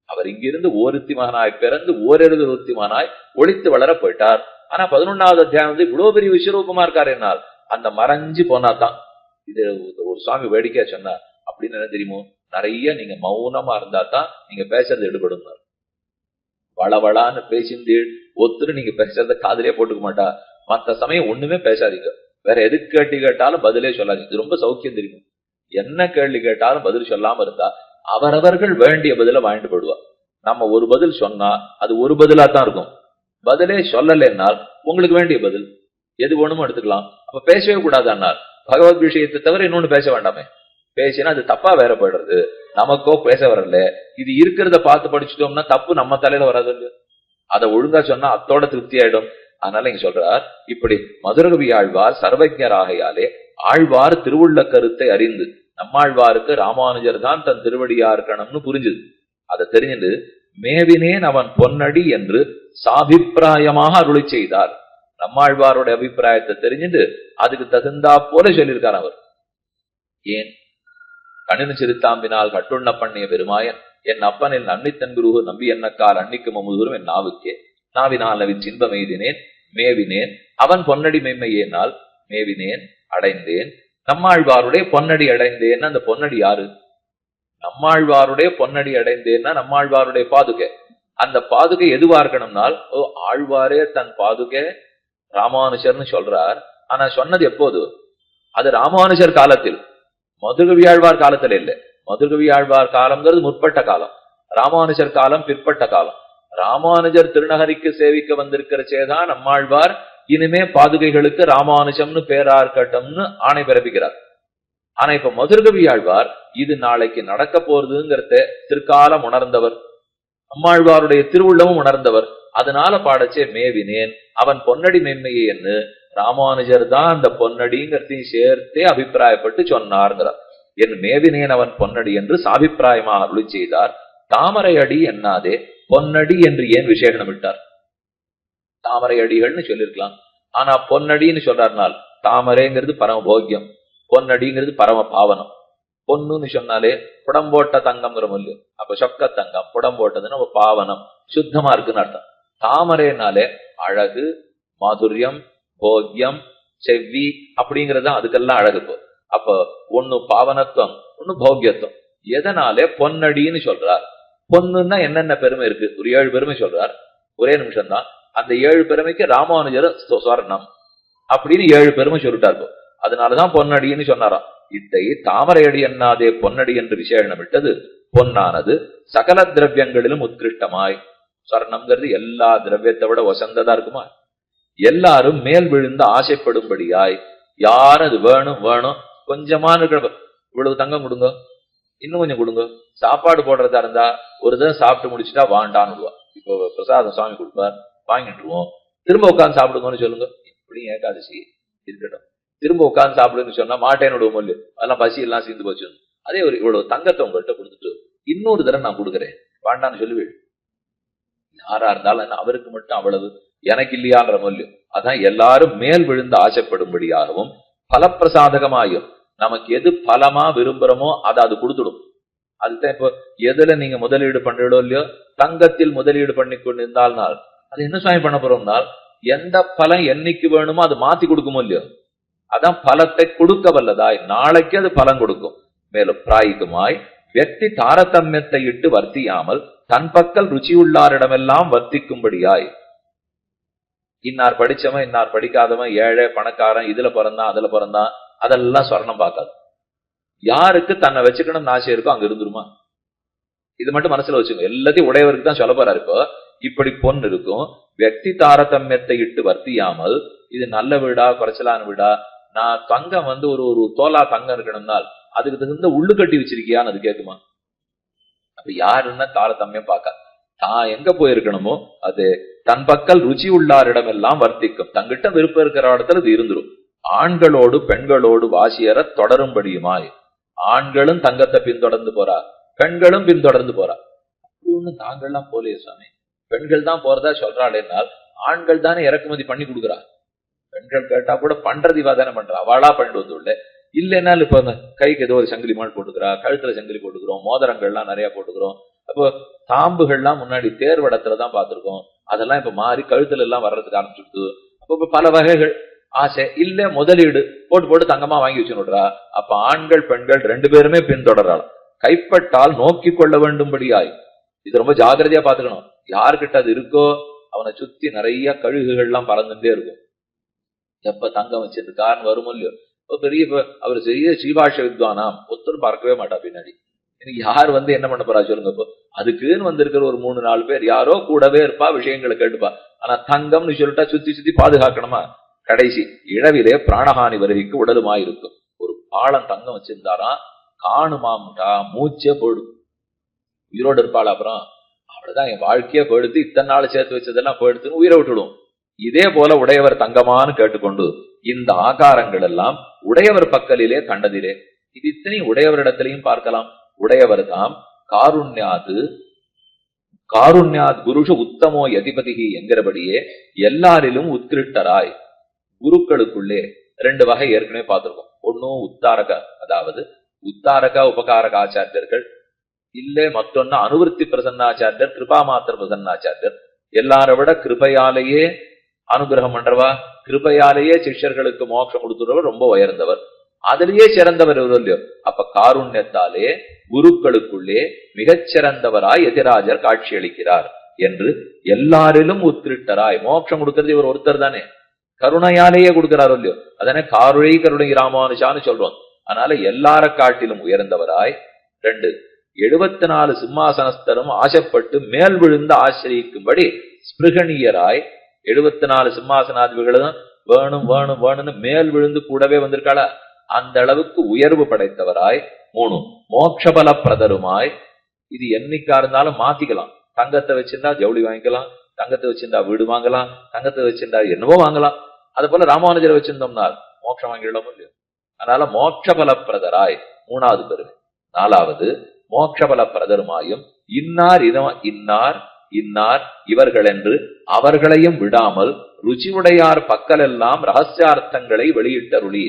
S1: அவர் இங்கிருந்து ஓருத்தி மகனாய் பிறந்து ஓரெழுது ஒருத்தி மகனாய் ஒளித்து வளர போயிட்டார். ஆனா 11வது அத்தியாயம் வந்து இவ்வளவு பெரிய விஸ்வரூபமா இருக்காரு. என்னால் அந்த மறைஞ்சு போனாதான். இது ஒரு சுவாமி வேடிக்கையா சொன்னார். அப்படின்னு என்ன தெரியுமோ, நிறைய நீங்க மௌனமா இருந்தா தான் நீங்க பேசுறது எடுபடும். வளவளான்னு பேசிந்தீள் ஒத்துரு நீங்க பேசுறத காதலே போட்டுக்க மாட்டா. மத்த சமயம் ஒண்ணுமே பேசாதீங்க. வேற எது கேள்வி கேட்டாலும் பதிலே சொல்லாதீங்க. இது ரொம்ப சௌக்கியம் தெரியும். என்ன கேள்வி கேட்டாலும் பதில் சொல்லாம இருந்தா அவரவர்கள் வேண்டிய பதில வாங்கிட்டு போடுவா. நம்ம ஒரு பதில் சொன்னா அது ஒரு பதிலா தான் இருக்கும். பதிலே சொல்லலைன்னால் உங்களுக்கு வேண்டிய பதில் எது வேணுமோ எடுத்துக்கலாம். அப்ப பேசவே கூடாதுன்னார். பகவத் விஷயத்தை தவிர இன்னொன்னு பேச வேண்டாமே. பேசினா அது தப்பா வேற போயிடுறது. நமக்கோ பேச வரல. இது இருக்கிறத பார்த்து படிச்சுட்டோம்னா தப்பு நம்ம தலையில வராது இல்லையா? அதை ஒழுங்கா சொன்னா அத்தோட திருப்தி ஆயிடும். அதனால இங்க சொல்றார், இப்படி மதுரகவி ஆழ்வார் சர்வஜராகையாலே ஆழ்வார் திருவுள்ள கருத்தை அறிந்து, நம்மாழ்வாருக்கு ராமானுஜர் தான் தன் திருவடியா இருக்கணும்னு புரிஞ்சுது. அதை தெரிஞ்சுட்டு மேவினேன் அவன் பொன்னடி என்று சாபிப்பிராயமாக அருளி செய்தார். நம்மாழ்வாருடைய அபிப்பிராயத்தை தெரிஞ்சுட்டு அதுக்கு தகுந்தா போல சொல்லியிருக்கார் அவர். ஏன்? கணினு சிறுத்தாம்பினால் கட்டுண்ண பண்ணிய பெருமாயன் என் அப்பனில் நன்னித்தன் குரு நம்பி என்னக்கால் அன்னிக்கும் அமுதூரும் என் நாவுக்கே நாவினால் நவி சின்ப மெய்தினேன் மேவினேன் அவன் பொன்னடி மெய்மையேனால் மேவினேன் அடைந்தேன். நம்மாழ்வாருடைய பொன்னடி அடைந்தேன். அந்த பொன்னடி யாரு? நம்மாழ்வாருடைய பொன்னடி அடைந்தேன்னா நம்மாழ்வாருடைய பாதுகை. அந்த பாதுகை எதுவா இருக்கணும்னால், ஆழ்வாரே தன் பாதுகை ராமானுஜர்னு சொல்றார். ஆனா சொன்னது எப்போது? அது ராமானுஜர் காலத்தில், மதுரகவியாழ்வார் காலத்துல இல்ல. மதுரகவியாழ்வார் காலம்ங்கிறது முற்பட்ட காலம், ராமானுஜர் காலம் பிற்பட்ட காலம். ராமானுஜர் திருநகரிக்கு சேவிக்க வந்திருக்கிறச்சேதான் நம்மாழ்வார் இனிமே பாதுகைகளுக்கு ராமானுஜம்னு பேரா இருக்கட்டும்னு ஆணை பிறப்பிக்கிறார். ஆனா இப்ப மதுரகவியாழ்வார் இது நாளைக்கு நடக்க போறதுங்கிறத திருக்காலம் உணர்ந்தவர், நம்மாழ்வாருடைய திருவுள்ளமும் உணர்ந்தவர். அதனால பாடச்சே மேவினேன் அவன் பொன்னடி மென்மையே என்று ராமானுஜர் தான் அந்த பொன்னடிங்கிறதையும் சேர்த்தே அபிப்பிராயப்பட்டு சொன்னார்கிறார். என் மேவினேன் அவன் பொன்னடி என்று சாபிப்பிராயமாக அருளி செய்தார். தாமரை அடி என்னாதே பொன்னடி என்று ஏன் விசேஷனம் விட்டார்? தாமரை அடிகள்னு சொல்லிருக்கலாம். ஆனா பொன்னடின்னு சொல்றாருனால் தாமரைங்கிறது பரம போக்கியம், பொன்னடிங்கிறது பரம பாவனம். பொண்ணுன்னு சொன்னாலே புடம்போட்ட தங்கம்ங்கிற மொழியும். அப்ப சொக்க தங்கம் புடம்போட்டதுன்னு பாவனம் சுத்தமா இருக்குன்னு அர்த்தம். தாமரைனாலே அழகு, மாதுரியம், போக்கியம், செவ்வி அப்படிங்கறது அதுக்கெல்லாம் அழகு. அப்ப ஒண்ணு பாவனத்துவம், ஒண்ணு போக்கியத்துவம். எதனாலே பொன்னடின்னு சொல்றார்? பொண்ணுன்னா என்னென்ன பெருமை இருக்கு? ஒரு 7 பெருமை சொல்றார். ஒரே நிமிஷம் தான். அந்த 7 பெருமைக்கு ராமானுஜர் சொர்ணம் அப்படின்னு 7 பெருமை சொல்லிட்டார். அதனாலதான் பொன்னடின்னு சொன்னாராம். இத்தை தாமரை அடி என்னாதே பொன்னடி என்று விசேஷனம் விட்டது. பொன்னானது சகல திரவியங்களிலும் உத்கிருஷ்டமாய், சொர்ணம்ங்கிறது எல்லா திரவியத்தை விட வசந்ததா இருக்குமா? எல்லாரும் மேல் விழுந்து ஆசைப்படும்படியாய், யாரும் அது வேணும் வேணும் கொஞ்சமான இவ்வளவு தங்கம் கொடுங்க, இன்னும் கொஞ்சம் கொடுங்க. சாப்பாடு போடுறதா இருந்தா ஒரு தடவை சாப்பிட்டு முடிச்சுட்டா வாண்டான்னு. இப்போ பிரசாதம் சுவாமி கொடுப்பார், வாங்கிட்டுருவோம். திரும்ப உட்காந்து சாப்பிடுங்கன்னு சொல்லுங்க. இப்படி ஏகாதசி இருக்கட்டும், திரும்ப உட்காந்து சாப்பிடுன்னு சொன்னா மாட்டேனோட மொழி அதெல்லாம் பசி எல்லாம் சேர்ந்து போச்சு. அதே ஒரு இவ்வளவு தங்கத்தை உங்கள்கிட்ட கொடுத்துட்டு இன்னொரு தடவை நான் கொடுக்குறேன் வாண்டான்னு சொல்லுவேன். யாரா இருந்தாலும் அவருக்கு மட்டும் அவ்வளவு எனக்கு இல்லையான்ற மொழி. அதான் எல்லாரும் மேல் விழுந்து ஆசைப்படும்படியாகவும் பலப்பிரசாதகமாயும் நமக்கு எது பலமா விரும்புறோமோ அதை அது கொடுத்துடும். அதுதான் இப்போ எதுல நீங்க முதலீடு பண்றீடோ இல்லையோ, தங்கத்தில் முதலீடு பண்ணி கொண்டிருந்தால் அது என்ன சுவாமி பண்ண போறோம்னால் எந்த பலம் என்னைக்கு வேணுமோ அது மாத்தி கொடுக்குமோ இல்லையோ. அதான் பலத்தை கொடுக்க வல்லதாய், நாளைக்கு அது பலம் கொடுக்கும். மேலும் பிராயிகமாய் வெற்றி தாரதமியத்தை இட்டு வர்த்தியாமல் தன் பக்கல் ருச்சியுள்ளாரிடமெல்லாம் வர்த்திக்கும்படியாய். இன்னார் படிச்சவன் இன்னார் படிக்காதவன், ஏழை பணக்காரன், இதுல பிறந்தான் அதுல பிறந்தான், அதெல்லாம் சொர்ணம் பார்க்காது. யாருக்கு தன்னை வச்சுக்கணும்னு ஆசை இருக்கோ அங்க இருந்துருமா? இது மட்டும் மனசுல வச்சுக்கோங்க. எல்லாத்தையும் உடையவருக்கு தான் சொல்ல போறாரு. இப்போ இப்படி பொண்ணு இருக்கும். வெக்தி தாரதமியத்தை இட்டு வர்த்தியாமல், இது நல்ல வீடா குறைச்சலான வீடா, நான் தங்கம் ஒரு தோலா தங்கம் இருக்கணும்னால் அதுக்கு தகுந்த உள்ளு கட்டி வச்சிருக்கியான்னு அது கேட்குமா? அப்ப யாருன்னா தாரதமியம் பார்க்க, தான் எங்க போயிருக்கணுமோ அது தன் பக்கல் ருச்சி உள்ளாரிடம் எல்லாம் வர்த்திக்கும். தங்கிட்ட விருப்பம் இருக்கிற இடத்துல இது இருந்துரும். ஆண்களோடு பெண்களோடு வாசியற தொடரும்படியுமாய், ஆண்களும் தங்கத்தை பின்தொடர்ந்து போறா, பெண்களும் பின்தொடர்ந்து போறா. அப்படி ஒண்ணு தாங்கள்லாம் போலே சாமி, பெண்கள் தான் போறதா சொல்றாளேனால் ஆண்கள் தானே இறக்குமதி பண்ணி கொடுக்குறா. பெண்கள் கேட்டா கூட பண்றது இவா தானே பண்றா, அவளா பண்ணிட்டு வந்து இல்லைன்னாலும் இப்ப கைக்கு ஏதோ ஒரு சங்கிலி மாடு போட்டுக்கிறா, கழுத்துல சங்கிலி போட்டுக்கிறோம், மோதிரங்கள்லாம் நிறைய போட்டுக்கிறோம். அப்போ தாம்புகள்லாம் முன்னாடி தேர்வடத்துலதான் பார்த்திருக்கோம், அதெல்லாம் இப்ப மாறி கழுத்துல எல்லாம் வர்றதுக்கு ஆரம்பிச்சுடுது. அப்ப பல வகைகள் ஆசை இல்ல, முதலீடு போட்டு போட்டு தங்கமா வாங்கி வச்சுடுறா. அப்ப ஆண்கள் பெண்கள் 2 பேருமே பின்தொடராள். கைப்பட்டால் நோக்கி கொள்ள வேண்டும்படியாய், இது ரொம்ப ஜாகிரதையா பாத்துக்கணும். யாருக்கிட்ட அது இருக்கோ அவனை சுத்தி நிறைய கழுகுகள்லாம் பறந்துட்டே இருக்கும். எப்ப தங்கம் வச்சிருக்காருன்னு வரும் இல்லையோ. இப்ப பெரிய அவர் பெரிய ஸ்ரீபாஷ வித்வானாம் ஒருத்தரும் பார்க்கவே மாட்டா பின்னாடி. இன்னைக்கு யார் என்ன பண்ண போறா சொல்லுங்க. இப்போ அதுக்குன்னு வந்திருக்கிற ஒரு 3-4 பேர் யாரோ கூடவே இருப்பா, விஷயங்களை கேட்டுப்பா. ஆனா தங்கம்னு சொல்லிட்டா சுத்தி சுத்தி பாதுகாக்கணுமா? கடைசி இழவிலே பிராணஹானி வருகைக்கு உடலுமாயிருக்கும். ஒரு பாலம் தங்கம் வச்சிருந்தாராம், காணுமாம்டா மூச்சே போயிடும். உயிரோடு இருப்பாள். அப்புறம் அவ்வளவுதான், என் வாழ்க்கையே போயிடுத்து, இத்தனை நாள் சேர்த்து வச்சதெல்லாம் போயிடுத்துன்னு உயிரை விட்டுடும். இதே போல உடையவர் தங்கமானு கேட்டுக்கொண்டு இந்த ஆகாரங்கள் எல்லாம் உடையவர் பக்கலிலே கண்டதிலே. இது இத்தனையும் உடையவரிடத்திலையும் பார்க்கலாம். உடையவர் தாம் காருண்யாத் குருஷ உத்தமோ யதிபதிகி என்கிறபடியே எல்லாரிலும் உத்கிருட்டராய். குருக்களுக்குள்ளே 2 வகை ஏற்கனவே பார்த்திருக்கோம். ஒன்னும் உத்தாரக, அதாவது உத்தாரக உபகாரக ஆச்சாரியர்கள், இல்ல மற்றொன்னு அனுவருத்தி பிரசன்னாச்சாரியர், கிருபா மாத்திர பிரசன்னாச்சாரியர். எல்லாரை விட கிருபையாலேயே அனுகிரகம் பண்றவா, கிருபையாலேயே சிஷ்யர்களுக்கு மோட்சம் கொடுத்துறவர் ரொம்ப உயர்ந்தவர். அதிலேயே சிறந்தவர் இல்லையோ. அப்ப காருண்யத்தாலே குருக்களுக்குள்ளே மிகச்சிறந்தவராய் எதிராஜர் காட்சியளிக்கிறார் என்று எல்லாரிலும் உத்கிருட்டராய். மோட்சம் கொடுக்கிறது இவர் ஒருத்தர் தானே, கருணையாலேயே கொடுக்கிறாரோ இல்லையோ. அதானே கருணை ராமானுஜான்னு சொல்றோம். அதனால எல்லார காட்டிலும் உயர்ந்தவராய். 2 74 சிம்மாசனஸ்தரும் ஆசைப்பட்டு மேல் விழுந்து ஆசிரியிக்கும்படி ஸ்பிருகணியராய். 74 சிம்மாசனாதிபதிகளும் வேணும் வேணும் வேணும்னு மேல் விழுந்து கூடவே வந்திருக்காளா, அந்த அளவுக்கு உயர்வு படைத்தவராய். 3 மோட்சபல பிரதருமாய். இது என்னைக்கா இருந்தாலும் மாத்திக்கலாம். தங்கத்தை வச்சிருந்தா ஜவுளி வாங்கிக்கலாம், தங்கத்தை வச்சிருந்தா வீடு வாங்கலாம், தங்கத்தை வச்சிருந்தா என்னவோ வாங்கலாம். அது போல ராமானுஜரை வச்சிருந்தோம்னா மோட்சம் வாங்கிடலாமோ இல்லையோ. அதனால மோட்சபல பிரதராய் 3வது பெருமை. 4வது மோட்சபல பிரதருமாயும் இன்னார் இன்னார் இன்னார் இவர்கள் என்று அவர்களையும் விடாமல் ருச்சியுடையார் பக்கலெல்லாம் ரகசியார்த்தங்களை வெளியிட்டருளி.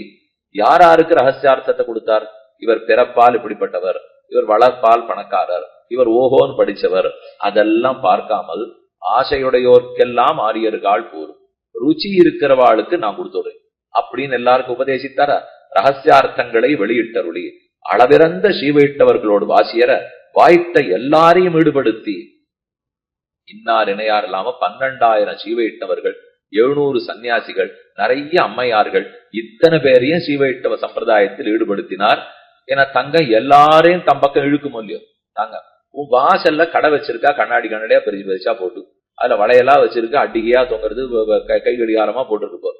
S1: யாராருக்கு ரகசியார்த்தத்தை கொடுத்தார்? இவர் பிறப்பால் இப்படிப்பட்டவர், இவர் வளர்ப்பால் பணக்காரர், இவர் ஓஹோன்னு படிச்சவர், அதெல்லாம் பார்க்காமல் ஆசையுடையோர்க்கெல்லாம் ஆரியர்கள் போரும், ருச்சி இருக்கிறவாளுக்கு நான் கொடுத்துறேன் அப்படின்னு எல்லாருக்கும் உபதேசித்தார. ரகசியார்த்தங்களை வெளியிட்டருளி அளவிறந்த ஸ்ரீவைட்டவர்களோடு வாசியர வாய்த்த எல்லாரையும் ஈடுபடுத்தி. இன்னார் இணையார் இல்லாம 12,000 ஸ்ரீவைட்டவர்கள், 700 சன்னியாசிகள், நிறைய அம்மையார்கள், இத்தனை பேரையும் ஸ்ரீவைட்டவ சம்பிரதாயத்தில் ஈடுபடுத்தினார். ஏன்னா தங்கம் எல்லாரையும் தம் பக்கம் இழுக்கும் இல்லையோ. தாங்க உன் வாசல்ல கடை வச்சிருக்கா, கண்ணாடி கண்ணாடியா பெருசு பெருசா போட்டு, அதுல வளையலா வச்சிருக்கா, அடிகையா தொங்குறது, கை கடிகாரமா போட்டுருக்கு.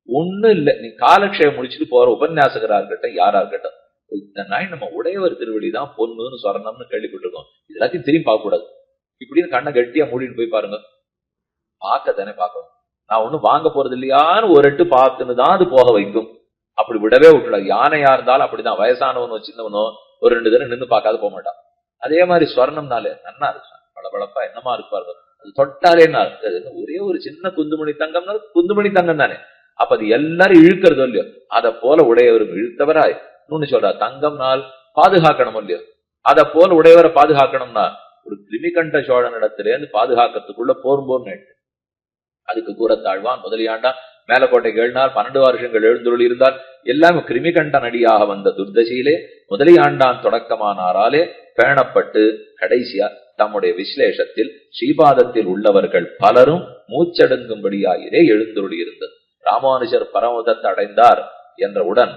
S1: ஒண்ணும் இல்ல, நீ காலக்ஷேபம் முடிச்சுட்டு போற உபன்யாசகரா இருக்கட்டும், யாரா இருக்கட்டும், இத்தனை நாய் நம்ம உடையவர் திருவடிதான் பொண்ணுன்னு சொரணம்னு கேள்விப்பட்டிருக்கோம், இது எல்லாத்தையும் திரும்பி பார்க்க கூடாது. இப்படின்னு கண்ணை கட்டியா மூடிட்டு போய் பாருங்க, பார்க்க தானே பார்க்கணும். நான் ஒண்ணும் வாங்க போறது இல்லையான்னு ஒரு எட்டு பார்த்துன்னு அது போக வைக்கும். அப்படி விடவே விட்டுடாது. யானையா இருந்தாலும் அப்படிதான், வயசானவனோ சின்னவனோ ஒரு 2 தடவை நின்று பார்க்காத போக மாட்டான். அதே மாதிரி ஸ்வர்ணம்னாலே நன்னா இருக்கும், பளபளப்பா என்னமா இருப்பாரு, அது தொட்டாலே என்ன ஒரே ஒரு சின்ன குந்துமணி தங்கம்னா குந்துமணி தங்கம் தானே. அப்ப அது எல்லாரும் இழுக்கிறது இல்லையோ, அத போல உடையவரும் இழுத்தவராய் இன்னொன்னு சொல்றா, தங்கம்னால் பாதுகாக்கணும் இல்லையோ, அத போல உடையவரை பாதுகாக்கணும்னா ஒரு கிருமிகண்ட சோழனிடத்திலேருந்து பாதுகாக்கிறதுக்குள்ள போர்ம்போர்னு. அதுக்கு கூறத்தாழ்வான் முதலியாண்டா மேலக்கோட்டைக்கு 7 நாள் 12 வருஷங்கள் எழுந்துருள் இருந்தால் எல்லாமே கிருமிகண்ட நடியாக வந்த துர்தசையிலே முதலியாண்டான் தொடக்கமானாராலே பேணப்பட்டு கடைசியா தம்முடைய விசலேஷத்தில் ஸ்ரீபாதத்தில் உள்ளவர்கள் பலரும் மூச்சடங்கும்படியாயிரே எழுந்துருள் இருந்தது. ராமானுஜர் பரமதத்தை அடைந்தார் என்றவுடன்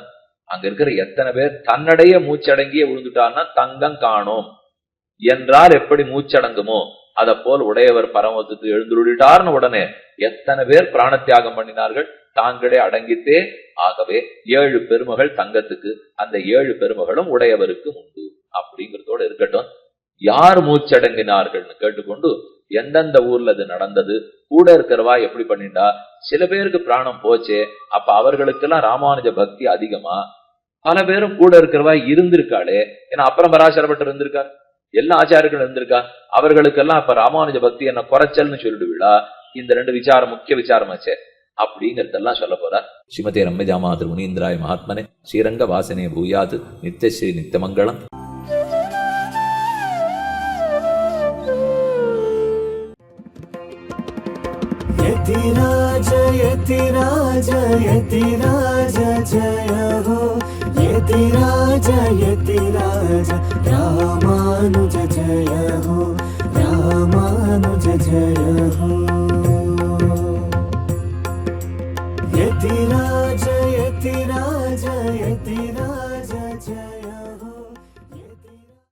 S1: அங்க இருக்கிற எத்தனை பேர் தன்னடைய மூச்சடங்கியே விழுந்துட்டான்னா தங்கம் காணோம் என்றால் எப்படி மூச்சடங்குமோ அத போல் உடையவர் பரமத்துக்கு எழுந்துள்ளிட்டார்னு உடனே எத்தனை பேர் பிராண தியாகம் பண்ணினார்கள், தாங்களே அடங்கித்தே. ஆகவே 7 பெருமகள் தங்கத்துக்கு, அந்த 7 பெருமகளும் உடையவருக்கு உண்டு அப்படிங்கிறதோட இருக்கட்டும். யார் மூச்சடங்கினார்கள்னு கேட்டுக்கொண்டு எந்தெந்த ஊர்ல அது நடந்தது, கூட இருக்கிறவா எப்படி பண்ணிட்டா, சில பேருக்கு பிராணம் போச்சே, அப்ப அவர்களுக்கெல்லாம் ராமானுஜ பக்தி அதிகமா, பல பேரும் கூட இருக்கிறவா இருந்திருக்காளே, ஏன்னா அப்புறம் பராசரப்பட்டு இருந்திருக்கார், எல்லா ஆச்சாரியர்களும் இருந்திருக்கா, அவர்களுக்கெல்லாம் அப்ப ராமானுஜ பக்தி என்ன குறைச்சல்னு சொல்லிடுவிழா. இந்த 2 விசாரம் முக்கிய விசாரமாச்சே அப்படிங்கறதெல்லாம் சொல்ல போறார். ஸ்ரீமதே ரம்யஜாமா முனீந்திராய மகாத்மனே ஸ்ரீரங்க வாசனே பூயாது நித்யஸ்ரீ நித்தியமங்கலம்.
S2: यतिराज यतिराज यतिराज जय हो, यतिराज यतिराज रामानुज जय हो, रामानुज जय हो.